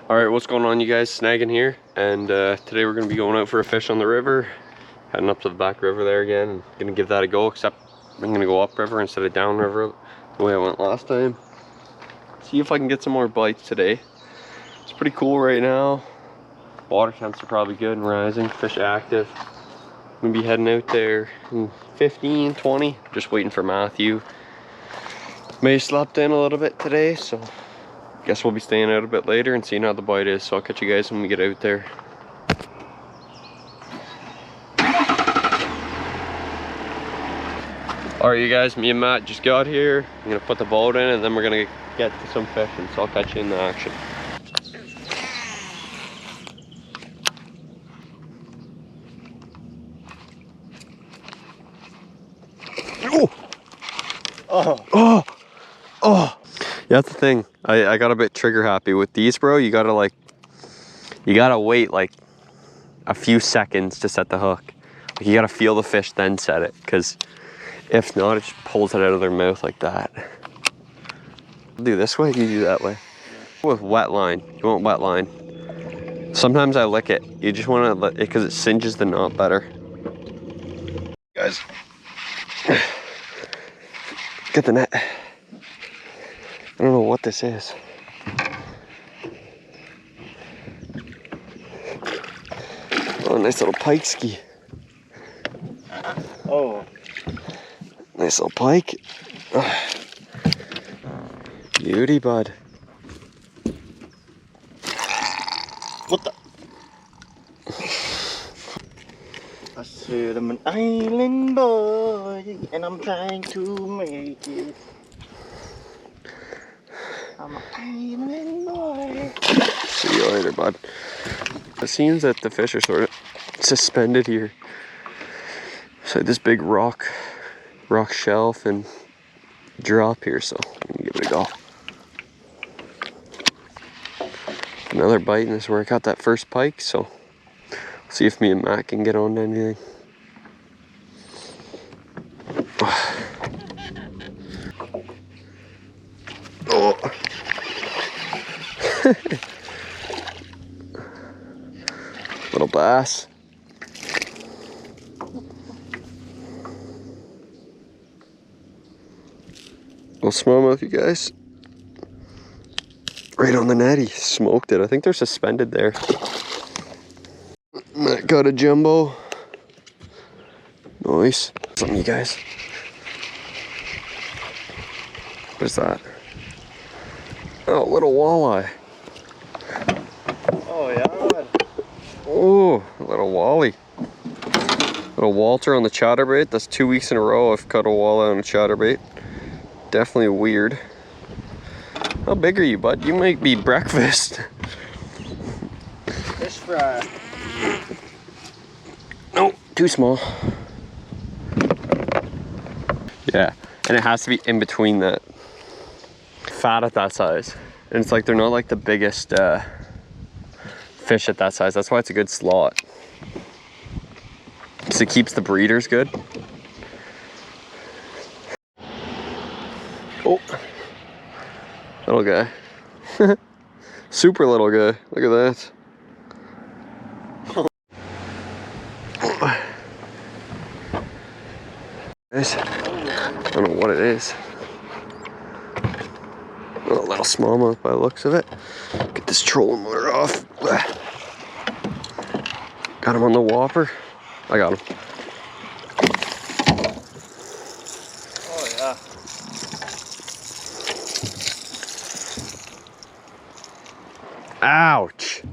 Alright, what's going on, you guys? Snagging here, and today we're going to be going out for a fish on the river. Heading up to the back river there again, and going to give that a go, except I'm going to go upriver instead of downriver the way I went last time. See if I can get some more bites today. It's pretty cool right now. Water temps are probably good and rising, fish active. I'm going to be heading out there in 15, 20, just waiting for Matthew. May have slept in a little bit today, so guess we'll be staying out a bit later and seeing how the bite is. So I'll catch you guys when we get out there. Alright, you guys, me and Matt just got here. I'm gonna put the boat in and then we're gonna get to some fishing. So I'll catch you in the action. Oh! Oh! Oh! Oh! Yeah, that's the thing. I got a bit trigger happy with these, bro. You gotta wait like a few seconds to set the hook. Like, you gotta feel the fish, then set it. Because if not, it just pulls it out of their mouth like that. I'll do this way, you do that way. With wet line, you want wet line. Sometimes I lick it. You just wanna let it, because it cinges the knot better. Guys, get the net. I don't know what this is. Oh, nice little pike ski. Oh. Nice little pike. Oh. Beauty, bud. What the? I said I'm an island boy and I'm trying to make it. I'm an island boy. See you later, bud. It seems that the fish are sort of suspended here. So this big rock shelf and drop here, so I'm gonna give it a go. Another bite, and this is where I caught that first pike, so see if me and Matt can get on to anything. Oh. Little bass. Little smallmouth, you guys. Right on the net, he smoked it. I think they're suspended there. Matt got a jumbo. Nice. Something, you guys. What is that? Oh, little walleye. Oh yeah. Oh, a little wally. Little Walter on the chatterbait. That's 2 weeks in a row I've caught a walleye on a chatterbait. Definitely weird. How big are you, bud? You might be breakfast. Fish fry. No, too small. Yeah, and it has to be in between that. Fat at that size. And it's like they're not like the biggest fish at that size. That's why it's a good slot. Because it keeps the breeders good. Oh, little guy. Super little guy. Look at that. I don't know what it is. A little smallmouth by the looks of it. Get this trolling motor off. Got him on the whopper. I got him. Oh yeah. Ouch.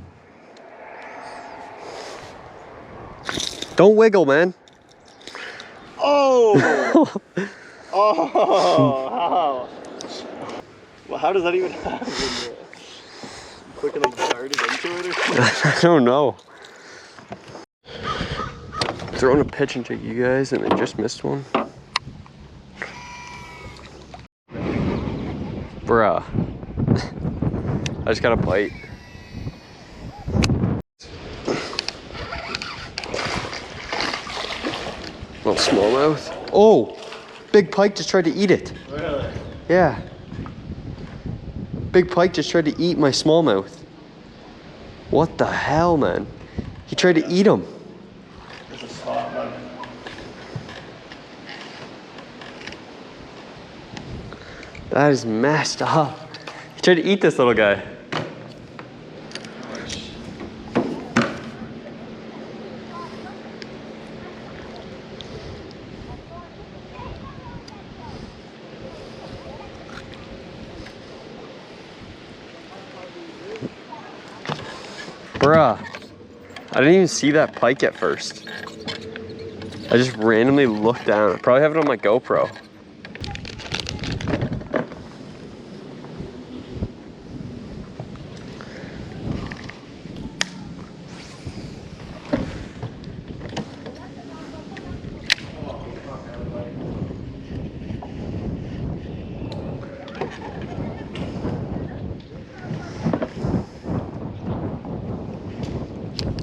Don't wiggle, man. Oh! Oh! How? Well, how does that even happen? Quick, like darted into it or something? I don't know. Throwing a pitch and jig, you guys, and I just missed one. Bruh. I just got a bite. Little smallmouth. Oh! Big pike just tried to eat it. Really? Yeah. Big pike just tried to eat my smallmouth. What the hell, man? He tried to eat him. There's a spot, man. That is messed up. He tried to eat this little guy. Bruh, I didn't even see that pike at first. I just randomly looked down. I probably have it on my GoPro.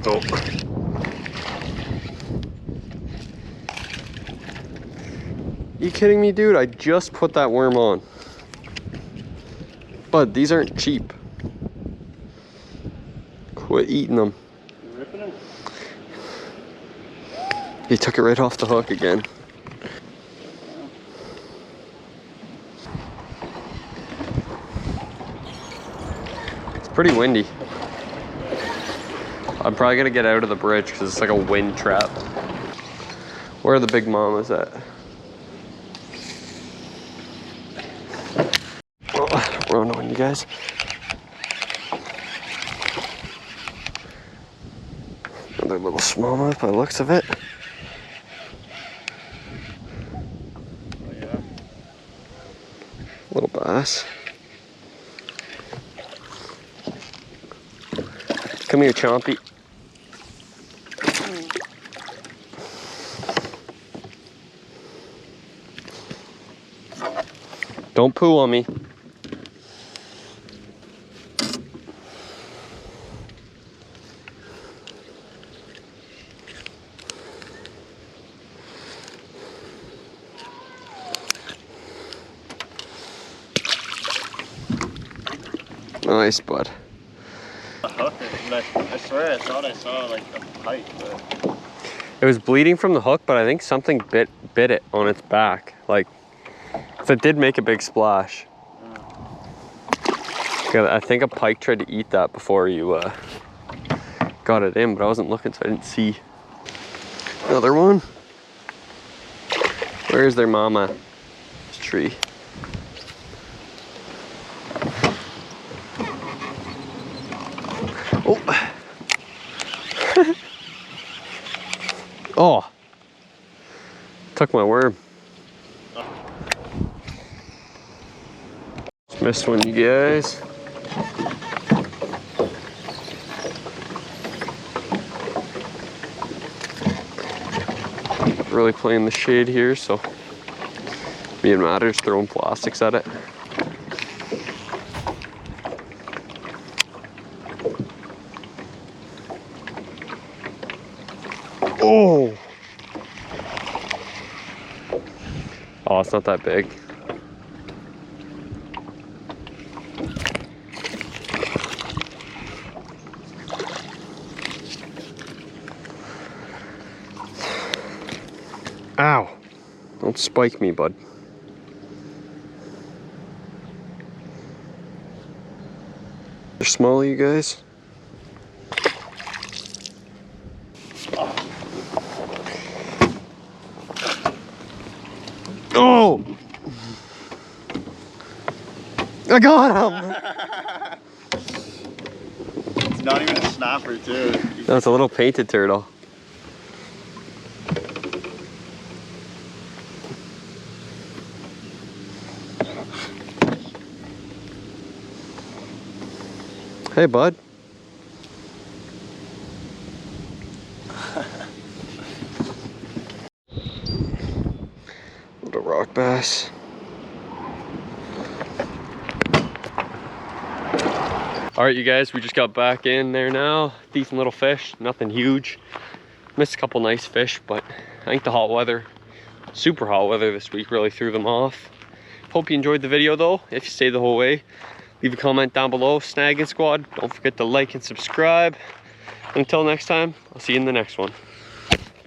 Oh. You kidding me, dude? I just put that worm on. But these aren't cheap. Quit eating them. You ripping him? He took it right off the hook again. It's pretty windy. I'm probably gonna get out of the bridge because it's like a wind trap. Where are the big mamas at? Oh, run on you guys. Another little smallmouth by the looks of it. Oh, yeah. Little bass. Come here, Chompy. Don't poo on me. Nice, bud. A hook, I swear I thought I saw like a pike, but It was bleeding from the hook, but I think something bit it on its back. Like, so it did make a big splash. I think a pike tried to eat that before you got it in, but I wasn't looking, so I didn't see. Another one. Where's their mama? This tree. Oh. Oh. Took my worm. Just missed one, you guys. Really playing the shade here, so me and Matt are just throwing plastics at it. Oh! Oh, it's not that big. Ow! Don't spike me, bud. They're small, you guys. Oh! I got him! it's not even a snapper too. That's a little painted turtle. Hey, bud. Little rock bass. All right, you guys, we just got back in there now. Decent little fish, nothing huge. Missed a couple nice fish, but I think the hot weather, super hot weather this week really threw them off. Hope you enjoyed the video though. If you stayed the whole way, Leave a comment down below, Snagging Squad. Don't forget to like and subscribe. Until next time, I'll see you in the next one.